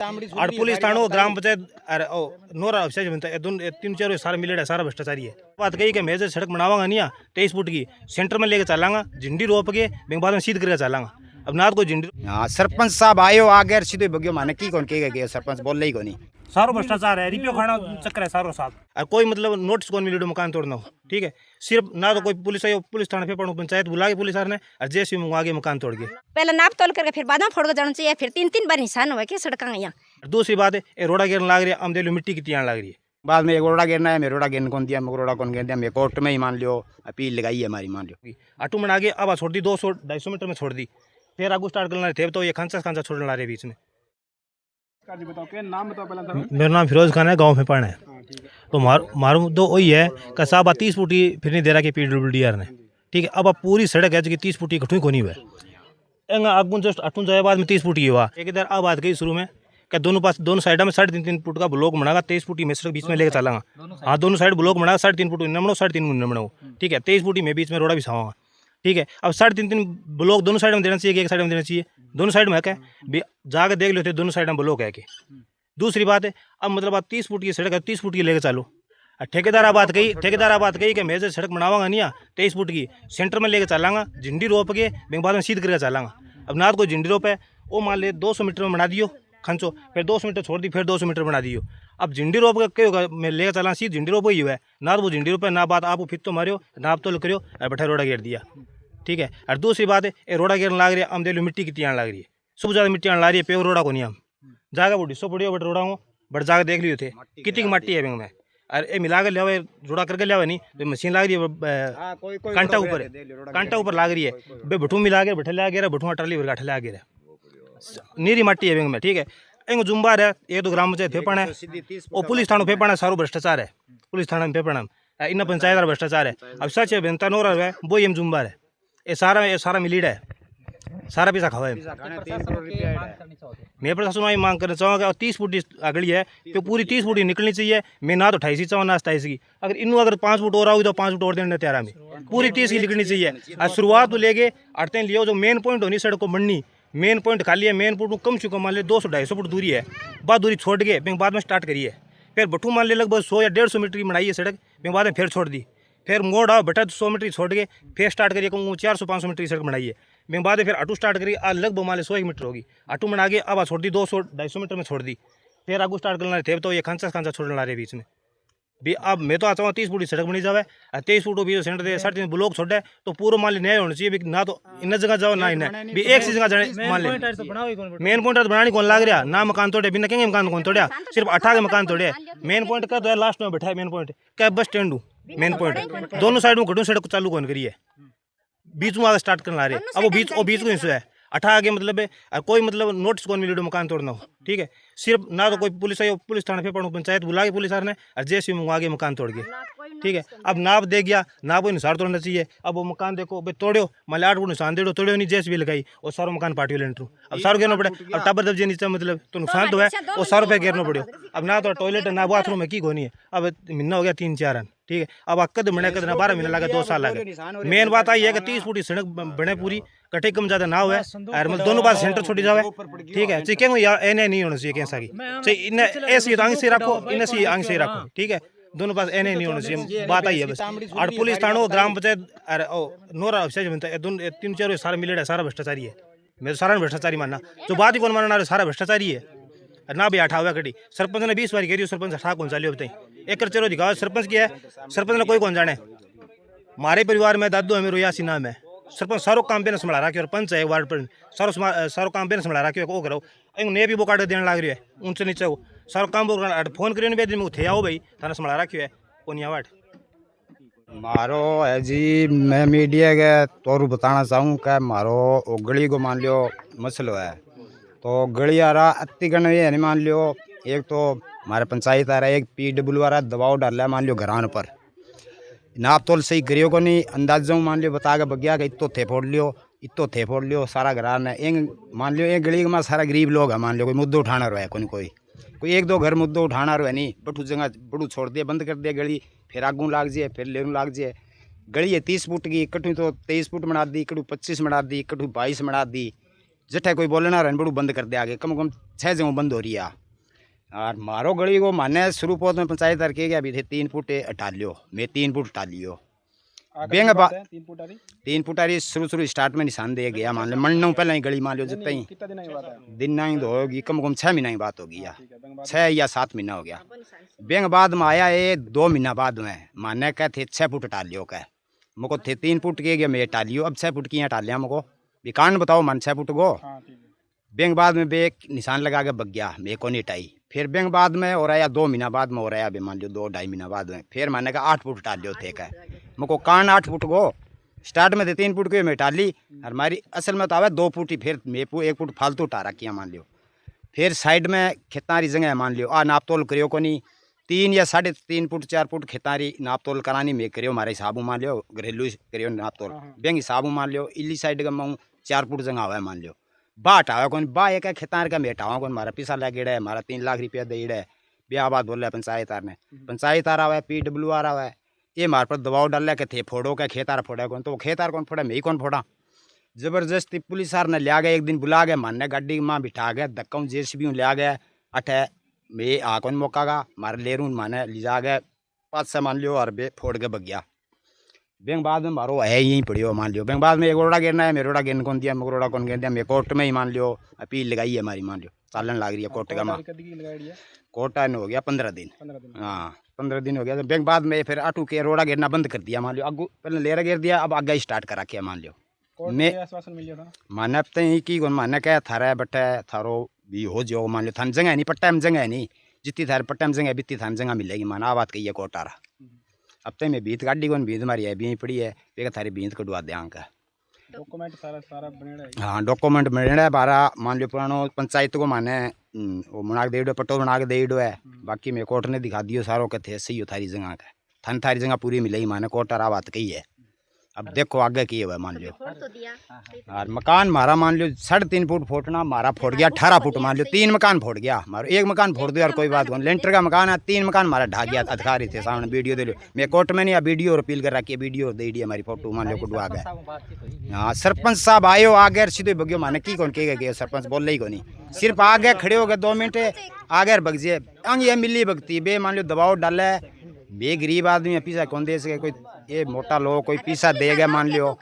और पुलिस थानों ग्राम पंचायत अरे ओ नोरा अफसर बनता है तीन चार सारा मिलेगा सारा भ्रष्टाचारी है। बात कही कि मेजर सड़क बनावांगा नहीं 23 फुट की सेंटर में लेके चलांगा झंडी रोप के बाद में सीध करके चलांगा। अब ना तो कोई झंडी हाँ सरपंच साहब आयो आगे सीधे बग्यो माने की कौन कहेगा सरपंच बोल ही कोनी सारो भ्रष्टाचार है रिपियो खाना चक्कर है सारो साहब और कोई मतलब नोटिस कौन मिले मकान तोड़ना हो ठीक है सिर्फ ना तो कोई पुलिस आई पुलिस थाना पे पड़ो पंचायत बुला के पुलिस ने और जैसे मंगवा के मकान तोड़ गए। पहले नाप तोल करके फिर बाद में फोड़ के जाना चाहिए फिर 3-3 बार निशान हुआ क्या सड़क यहाँ। दूसरी बात है ये रोड़ा गिरने लग रही है अमदेलू मिट्टी की तियान लग रही है। बाद में एक रोड़ा गिरना है मेरे रोड़ा गिरने कौन दिया रोड़ा कौन गिर दिया मैं कोर्ट में ही मान लियो अपील लगाई है हमारी मान लियो आटू में आगे अब छोड़ दी 200-250 मीटर में छोड़ दी फिर आगू स्टार्ट करना थे तो ये खांसा छोड़ने ला रहे बीच में। मेरा नाम फिरोज खान है गांव में पढ़ना है तो मारू तो वही है कि साहब 30 फुट की फिर नहीं दे रहा कि PWDR ने ठीक है। अब पूरी सड़क है जो 30 फुट की कठुई को नहीं हुआ आगू जस्ट अटून जाए बाद में 30 फुट की हुआ एक इधर अब बात गई शुरू में क्या दोनों साइड में 3.5 फुट का ब्लॉक बनागा 23 फुट में सड़क बीच में लेकर चलांगा। हाँ दोनों साइड ब्लॉक बनागा 3.5 फुट न बनाओ 3.5 फुट न बनाओ ठीक है 23 फुट में बीच में रोड़ा भी छावांगा ठीक है। अब 3.5 ब्लॉक दोनों साइड में देना चाहिए कि एक साइड में देना चाहिए दोनों साइड में है क्या जाकर देख लेते दोनों साइड में ब्लॉक है कि। दूसरी बात है अब मतलब आप 30 फुट की सड़क है 30 फुट की लेकर चालो ठेकेदार बात कही कि मेजर सड़क बनावांगा नहीं 23 फुट की सेंटर में लेकर चलांगा झंडी रोप के बाद में सीध करके चलांगा। अब ना तो कोई झंडी रोप है वो मान ले 200 मीटर में बना दियो खंचो फिर 200 मीटर छोड़ दी फिर 200 मीटर बना दियो। अब झंडी रोप का क्या होगा मैं लेकर चला सीध झंडी रोप ही हुआ है ना तो वो झंडी रोप है ना बात आप फिर तो मारियो ना आप तो करियो बैठा रोड़ा घेर दिया ठीक है। और दूसरी बात है ये रोड़ा गिरने लग रही है अमदेलू मिट्टी की तियान लग रही है सुबह ज़्यादा मिट्टी आने ला रही है पे रोड़ा को नहीं हम जागा वो डिस्सो पड़ियो बट रोड़ा हूँ बट जाकर देख लियो थे कितनी मट्टी है में अरे मिला कर लिया जोड़ा करके लिया नहीं तो मशीन लाग रही है कांटा ऊपर लाग रही है बे भठू मिला के बैठे लिया गया भठू टरली भर गाठे लिया गया नीरी मट्टी है में ठीक है। एंग जुम्बार है ये तो ग्राम पंचायत फेपण है और पुलिस थाना फेपण है सारो भ्रष्टाचार है पुलिस थाना में फेपण है इन पंचायत भ्रष्टाचार है। अब सच है बेनता नोरा है वो एम जुम्बार है ये सारा मिलीड है सारा पैसा खावा है। मैं प्रशासन में मांग करना चाहूँगा 30 फुट अगली है तो पूरी 30 फुट निकलनी चाहिए मैं ना तो 28 चाहूँ ना 27 की अगर 5 फुट और आओगी तो 5 फुट और देने तैयार में पूरी 30 की निकलनी चाहिए। और शुरुआत तो लेके अड़ते लियो जो मेन पॉइंट होनी सड़क को बननी मेन पॉइंट खाली है मेन पॉइंट कम से कम मान ले 200-250 फुट दूरी है बाद दूरी छोड़ के बाद में स्टार्ट करिए फिर बठू मान ले लगभग 100 या 150 मीटर की बनाई है सड़क बाद में फिर छोड़ दी फिर मोड़ आओ बेटा 100 मीटर छोड़ के फिर स्टार्ट करिए कहूँ 400-500 मीटर की सड़क बनाई है मैं बाद में फिर आटू स्टार्ट करी लगभग मान ले 100 मीटर होगी आटू में आगे अब छोड़ दी 200-250 मीटर में छोड़ दी फिर आगू स्टार्ट करना थे तो ये खांसा छोड़ने ला रहे बीच में भी। अब मैं तो आता हूँ 30 फुट की सड़क बनी जाए 23 फुट भी सेंटर दे 3.5 ब्लॉक छोड़े तो पूरा मान ली न्याय होना चाहिए ना तो इन जगह जाओ ना इन्हें भी एक सी जगह जाने मान ले मेन पॉइंट तो बनानी कौन लाग रहा ना मकान तोड़े बिना कहेंगे मकान कौन तोड़िया सिर्फ 8 के मकान तोड़े मेन पॉइंट का तो लास्ट में बैठा है मेन पॉइंट क्या बस स्टैंड हूँ मेन पॉइंट दोनों साइड में घटू सड़क चालू कौन करी है बीच में आगे स्टार्ट करना रहे अब वो बीच को हिस्सा है 8 आगे मतलब है कोई मतलब नोटिस कौन मिले मकान तोड़ना हो ठीक है सिर्फ ना तो कोई पुलिस आई पुलिस थाना पे पड़ो पंचायत बुला के पुलिस ने और जैसे मंगवा के मकान तोड़ गए ठीक है। अब नाप दे गया ना कोई निशान तोड़ना चाहिए अब वो मकान देखो भाई तोड़ो मान 8 फुट निशान दे तोड़ो नहीं जैसे भी लगाई और सारो मकान पार्टी लेंटर अब सारो गिरना पड़े अब टाबर दबजे नीचे मतलब तो नुकसान तो है और 100 रुपये गिरना पड़ो अब ना तो टॉयलेट है ना बाथरूम है की कोनी है अब महीना हो गया 3-4 रन ठीक है। अब कद बने कद ना 12 महीना लगा 2 साल लगे मेन बात आई है कि 30 फुट की सड़क बने पूरी कटे कम ज्यादा ना हुआ और मतलब दोनों पास सेंटर छोड़ी जावे ठीक है चिकेंग एने नहीं होना चाहिए कैसा की इन्हें ऐसी आंग से रखो इन्हें आंग से रखो ठीक है दोनों पास एने नहीं होना चाहिए बात आई है बस। और पुलिस थानों ग्राम पंचायत अरे नोरा अफसर बनता है 3-4 सारा मिलेगा सारा भ्रष्टाचारी है मैं तो सारा भ्रष्टाचारी मानना जो बात ही कौन मानना सारा भ्रष्टाचारी है ना भी हटा हुआ कटी सरपंच ने 20 बार कह सरपंच हटा कौन चालियो बताई एक चलो दिखाओ सरपंच क्या है सरपंच ने कोई कौन जाने हमारे परिवार में दादू है मेरे यासी नाम है सरपंच सारो काम पे संभाला रखे और पंच है वार्ड पर सारो काम पे संभाला रखे वो करो ने भी वो काट देने लग रही है ऊंचे नीचे वो सारो काम फोन करियो भी दिन थे आओ भाई थाना संभाला रखियो है कोनी वाट मारो है जी मैं मीडिया के तौर बताना चाहूँ कि मारो गली को मान लियो मसलो है तो गली आ रहा अति गण ये नहीं मान लियो एक तो हमारे पंचायत आ रहा है एक PW आ रहा दबाव डाल है मान लियो घरान पर नाप तोल सही करियो को नहीं अंदाजा मान लियो बता के बगिया के इतो थे फोड़ लियो सारा घरान है एक मान लियो एक गली में सारा गरीब लोग है मान लियो कोई मुद्दो उठाना रहा है कोई 1-2 घर मुद्दो उठाना रहा है नहीं बटू जगह बड़ू छोड़ दिया बंद कर दिया गली फिर आगू लाग जाए फिर लेनू लाग जाए गली है 30 फुट की इकट्ठू तो 23 फुट बना दी इकट्ठू 25 बना दी इकट्ठू 22 बना दी जिठे कोई बोलना रन बड़ू बंद कर दे आगे कम 6 जगह बंद हो रही है। और मारो गली को माने शुरू पोत में पंचायत के गया भी थे 3 फुट हटा लियो, मैं 3 फुट हटा लियो। बेंग 3 फुट आ रही शुरू स्टार्ट में निशान दे गया मान लो मन पहले ही गली मान लो जितना ही दिन ना ही तो होगी कम 6 महीना की बात होगी या 6 या 7 महीना हो गया। बेंग बाद में आया ये 2 महीना बाद में माने कह थे 6 फुट हटा लियो कह मुझको थे 3 फुट के गया मैं हटा लियो अब 6 फुट की हटा लिया मुझको भी कारण बताओ मन 6 फुट को। बेंग बाद में बे निशान लगा के बग गया मैं को नहीं हटाई। फिर बेंग बाद में हो रहा है 2 महीना बाद में हो रहा है अभी मान लो 2-2.5 महीना बाद में फिर मैंने कहा 8 फुट हटा लियो थे कह मुझको कान 8 फुट को स्टार्ट में थे 3 फुट के मैं हटा ली और हमारी असल में तो आवे 2 फुट ही फिर मैं 1 फुट फालतू हटा रखी मान लियो। फिर साइड में खेतारी जगह मान लियो नाप तोल करियो को नहीं 3 या 3.5 फुट 4 फुट खेतारी नाप तोल करानी मैं करियो हमारे हिसाबू मान लियो घरेलू करियो नाप तोल बेंग हिसाबू मान लियो इली साइड का मैं 4 फुट जगह आवा मान लियो बा हटावा कौन बा एक खेतार का मैं हटावा कौन हमारा पैसा लगेड़ा है हमारा 3 लाख रुपया देड़ा है ब्याह बात बोल रहा है पंचायत ने पंचायत आ रहा है PWR आ रहा है ये हमारे पर दबाव डाल के थे फोड़ो का खेतार फोड़ा कौन तो खेतार कौन फोड़ा मैं ही कौन फोड़ा। जबरदस्ती पुलिस ने लिया गया एक दिन बुला गया मानने गाड़ी माँ बिठा गया धक्का JCB लिया गया अठे मैं आ कौन मौका का मारे ले रू माने लिजा गए 5-6 मान लियो और बे फोड़ के बग गया। बैंक बाद में मारो है यहीं पड़ियो मान लियो बैंक बाद में एक रोड़ा गिरना है मेरे रोड़ा गिरने कौन दिया मेरे रोड़ा कौन गिर दिया मैं कोर्ट में ही मान लियो अपील लगाई है हमारी मान लियो चालन लग रही है कोर्ट का माँ कोर्ट हो गया 15 दिन हाँ 15 दिन हो गया। तो बैंक बाद में फिर आटू के रोड़ा गिरना बंद कर दिया मान लियो अगू पहले लेरा गिर दिया अब आगे स्टार्ट करा किया मान लियो मैं माने अब तक की माने क्या थारा बटे थारो भी हो जो मान लियो थान जगह नहीं पट्टा में जगह नहीं जितनी थारे पट्टा में जगह बितनी थान जगह मिलेगी माना आ बात कही है कोर्ट आ रहा अब तक मैं बीत गाड़ी कौन बीत मारी है भी पड़ी है बेगा थारी बीत कटवा दे का डॉक्यूमेंट सारा बनेड़ा है। हाँ डॉक्यूमेंट बनेड़ा है बारा मान लो पुरानो पंचायत को माने वो बना के दे पट्टो बना के दे है बाकी मैं कोर्ट ने दिखा दियो सारो के थे सही हो थारी जगह का थान थारी जगह पूरी मिलेगी माने कोर्ट आ बात कही है। अब देखो आगे की है मान लो और मकान मारा मान लो 3.5 फुट फोड़ना मारा फोड़ गया 18 फुट मान लो 3 मकान फोड़ गया मारो 1 मकान फोड़ दो यार कोई बात नहीं लेंटर का मकान है 3 मकान मारा ढा गया अधिकारी थे सामने वीडियो दे लो मैं कोर्ट में नहीं वीडियो और अपील कर रखी है वीडियो दे दी हमारी फोटो मान लो कुटवा गए। हाँ सरपंच साहब आयो आगे सीधे बगियो माने की कौन कहेगा सरपंच बोल ही को नहीं सिर्फ आगे खड़े हो गए 2 मिनट आगे बगजे ये मिली बगती बे मान लो दबाव डाले बे गरीब आदमी है पीछा कौन दे सके कोई ये मोटा लोग कोई पीछा देगा मान लियो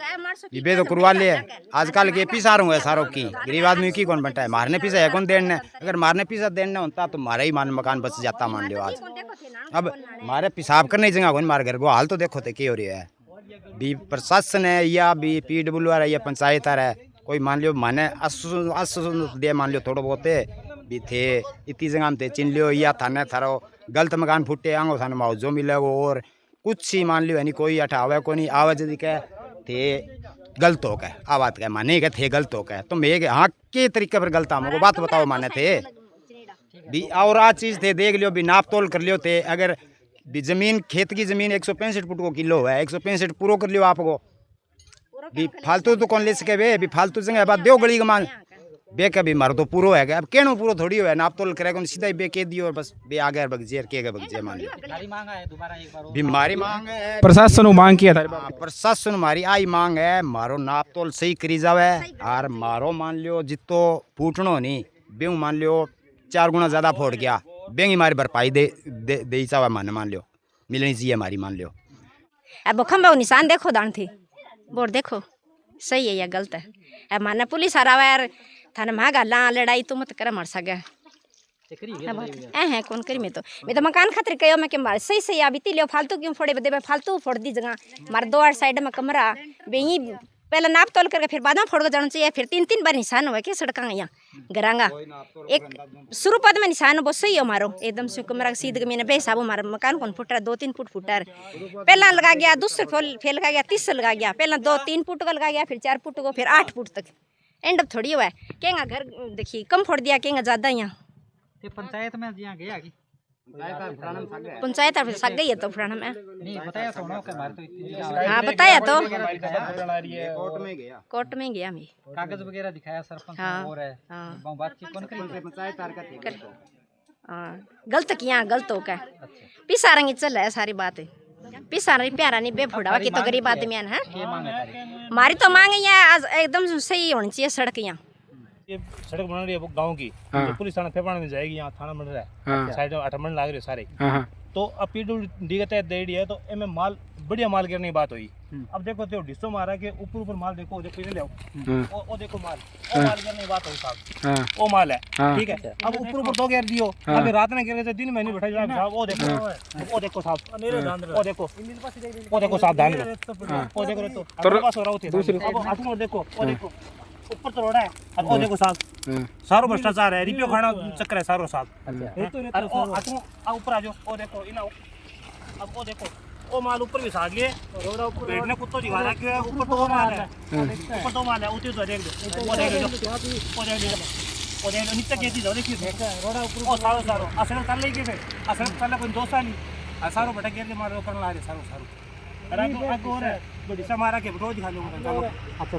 बे तो करवा ले आजकल के पीछा रहूँ है सारों की गरीब आदमी की कौन बनता है मारने पीछा है कौन देने अगर मारने पीछा देने होता तो मारा ही मान मकान बच जाता मान लियो आज। अब मारे पेशाब करने की जगह कौन मार घर को हाल तो देखो थे क्या हो रहा है भी प्रशासन है या भी PWR है या पंचायत है कोई मान लियो माने दे मान लियो थोड़ा बहुत भी थे इतनी जगह में थे चिन लियो या थाने थारो गलत मकान फुटे आंगो थाने मुआवजो मिलेगो और कुछ ही मान लियो यानी कोई अठावे को नहीं आवाज यदि कह थे गलत हो गए आ बात कह माने के थे गलत हो गए तो मैं हाँ के तरीके पर गलत हमको बात बताओ माने थे भी और आ चीज थे देख लियो भी नाप तोल कर लियो थे अगर भी जमीन खेत की जमीन 165 फुट को किलो है 165 पूरा कर लियो आपको भी फालतू तो कौन ले सके बे भी फालतू जगह बात दो गली का मान बे कभी मर तो पूरा है अब केनो पूरा थोड़ी हो नाप तोल करेगा सीधा ही बे के दियो और बस बे आ गया बगजेर के बगजे मान लियो बीमारी मांग है प्रशासन को मांग किया था प्रशासन हमारी आई मांग है मारो नाप तोल सही करी जावे और मारो मान लियो जितो फूटनो नहीं बेऊ मान लियो 4 गुना ज्यादा फोड़ गया बेंगी हमारी भरपाई दे चावे मान लियो मिलनी चाहिए हमारी मान लियो। अब खंबा निशान देखो दान थी बोर देखो सही है या गलत है अब माना पुलिस आ रहा है थाने मांगा ला लड़ाई तो मत कर मर सके है कौन करी मैं तो मकान खातिर कहो मैं कि मार सही सही अभी लियो फालतू क्यों फोड़े बदे फालतू फोड़ दी जगह मार 2 साइड में कमरा बेही पहले नाप तोल करके फिर बाद में फोड़ के जाना चाहिए फिर 3 बार निशान हुआ क्या सड़का यहाँ गरांगा एक शुरू पद में निशान वो सही हो मारो एकदम से कमरा सीध मैंने बेसाबो मारा मकान कौन फुट रहा 2-3 फुट फुटा पहला लगा गया दूसरे फेल लगा गया तीसरा लगा गया पहला 2-3 फुट का लगा गया फिर 4 फुट को फिर 8 फुट तक एंड अब थोड़ी हुआ है कहेंगा घर देखिए कम फोड़ दिया कहेंगा ज्यादा यहाँ पंचायत में गया कि पंचायत सक गई है तो पुराना में नहीं बताया तो ना कि हमारे तो इतनी हाँ बताया तो कोर्ट में गया मैं कागज वगैरह दिखाया सरपंच हाँ, और है हाँ, बातचीत कौन करी गलत किया गलत हो क्या पिसा रंगी चल है सारी बात पिसा रही प्यारा नहीं बेफुड़ा की तो गरीब आदमी है मारी तो मांग यहाँ आज एकदम सही होनी चाहिए सड़क यहाँ ये सड़क बन रही है गांव की, हाँ। तो पुलिस थाना फेफाना में जाएगी, यहाँ थाना बन रहा है, हाँ। साइड में 8 मंडल लाग रहे सारे। हाँ हाँ तो अब PWD के तहत दे दी है, तो इनमें माल बढ़िया माल गिरने की बात हुई। अब देखो तो डिस्टो मारा के ऊपर माल देखो, देखो इधर ले आओ, हाँ ओ देखो माल, ओ माल गिरने की बात हुई साहब, हाँ ओ माल है, हाँ। ठीक है। अब ऊपर दो गिर दियो, हाँ। अभी रात में गिर गए, दिन में नहीं बैठा साहब, ओ देखो, ओ देखो साहब, ओ देखो, ओ देखो साहब, ध्यान दो, ओ देखो तो अपने पास हो रहा होते, अब आठवां देखो, ओ देखो ऊपर तो रोड़ा है, और ओ देखो साहब, हाँ सारो भ्रष्टाचार है, रिपियो खाना चक्कर है सारो साहब। और ओ आठवां आ ऊपर आ जाओ, ओ देखो इना, अब ओ देखो ओ माल ऊपर भी साग लिए, बैठने कुत्तो दिखा रहा क्यों है, ऊपर तो वो माल है, ऊपर तो माल है, उतरी तो देख दो, वो देख लो, वो देख लो, वो देख लो, नीचे कैसी जाओ देखिए, रोड़ा ऊपर ओ सारो सारो असर कर ले के फिर असर कर ले कोई 2 साल ही सारो बेटा गिर के मारो करना आ रहे सारो सारो, अरे आगो और है बड़ी सा मारा के रोज खा लो। अच्छा